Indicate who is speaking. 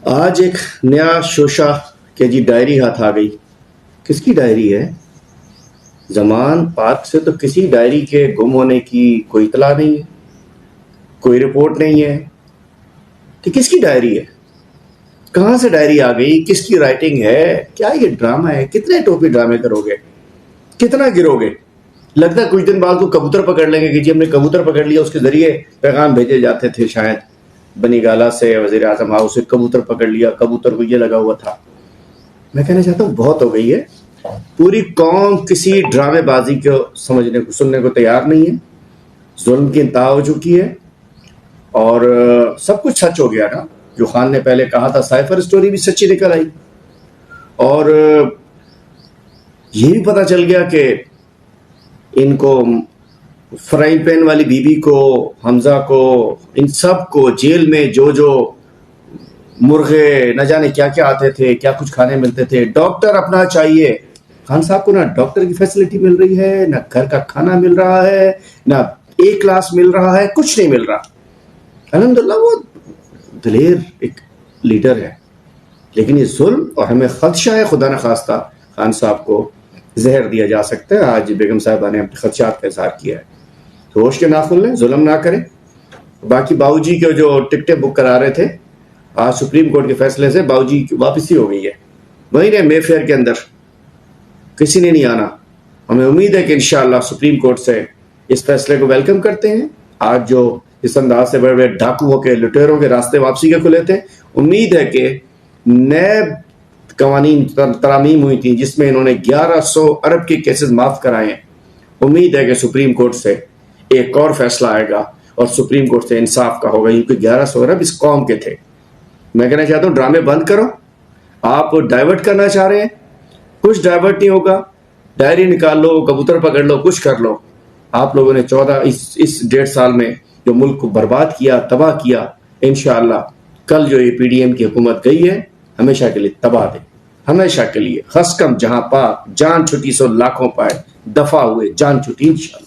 Speaker 1: آج ایک نیا شوشہ کہ جی ڈائری ہاتھ آ گئی. کس کی ڈائری ہے؟ زمان پارک سے تو کسی ڈائری کے گم ہونے کی کوئی اطلاع نہیں ہے، کوئی رپورٹ نہیں ہے. تو کس کی ڈائری ہے؟ کہاں سے ڈائری آ گئی؟ کس کی رائٹنگ ہے؟ کیا یہ ڈرامہ ہے؟ کتنے ٹوپی ڈرامے کرو گے؟ کتنا گرو گے؟ لگتا ہے کچھ دن بعد کو کبوتر پکڑ لیں گے کہ جی ہم نے کبوتر پکڑ لیا. اس کے ذریعے پیغام بھیجے جاتے تھے شاید بنی گالا سے وزیر اعظم ہاؤس سے، کبوتر پکڑ لیا، کبوتر کو یہ لگا ہوا تھا. میں کہنا چاہتا ہوں بہت ہو گئی ہے. پوری قوم کسی ڈرامے بازی کو سمجھنے کو سننے کو تیار نہیں ہے. ظلم کی انتہا ہو چکی ہے اور سب کچھ سچ ہو گیا نا. جو خان نے پہلے کہا تھا سائفر اسٹوری بھی سچی نکل آئی، اور یہ بھی پتہ چل گیا کہ ان کو فرائنگ پین والی بی بی کو، حمزہ کو، ان سب کو جیل میں جو مرغے نہ جانے کیا کیا آتے تھے، کیا کچھ کھانے ملتے تھے. ڈاکٹر اپنا چاہیے. خان صاحب کو نہ ڈاکٹر کی فیسلٹی مل رہی ہے، نہ گھر کا کھانا مل رہا ہے، نہ ایک کلاس مل رہا ہے، کچھ نہیں مل رہا. الحمدللہ وہ دلیر ایک لیڈر ہے، لیکن یہ ظلم، اور ہمیں خدشہ ہے خدا نخواستہ خان صاحب کو زہر دیا جا سکتا ہے. آج بیگم صاحبہ نے اپنے خدشات کا اظہار کیا ہے. تو ہوش کے ناخن لیں، ظلم نہ کریں. باقی باؤ جی کے جو ٹکٹیں بک کرا رہے تھے، آج سپریم کورٹ کے فیصلے سے باؤ جی کی واپسی ہو گئی ہے. وہیں رہے مے فیئر کے اندر، کسی نے نہیں آنا. ہمیں امید ہے کہ انشاءاللہ سپریم کورٹ سے اس فیصلے کو ویلکم کرتے ہیں. آج جو اس انداز سے بڑے بڑے ڈاکوؤں کے، لٹیروں کے راستے واپسی کے کھلے تھے، امید ہے کہ نیب قوانین ترامیم ہوئی تھیں جس میں انہوں نے 1100 ارب کے کیسز معاف کرائے ہیں. امید ہے کہ سپریم کورٹ سے ایک اور فیصلہ آئے گا اور سپریم کورٹ سے انصاف کا ہوگا، کیونکہ 1100 ارب اس قوم کے تھے. میں کہنا چاہتا ہوں ڈرامے بند کرو. آپ ڈائیورٹ کرنا چاہ رہے ہیں، کچھ ڈائیورٹ نہیں ہوگا. ڈائری نکال لو، کبوتر پکڑ لو، کچھ کر لو. آپ لوگوں نے 14 اس 1.5 سال میں جو ملک کو برباد کیا، تباہ کیا، انشاءاللہ کل جو یہ پی ڈی ایم کی حکومت گئی ہے ہمیشہ کے لیے تباہ دے، ہمیشہ کے لیے. خس کم جہاں پاک، جان چھٹی سو لاکھوں پائے، دفع ہوئے جان چھٹی انشاءاللہ.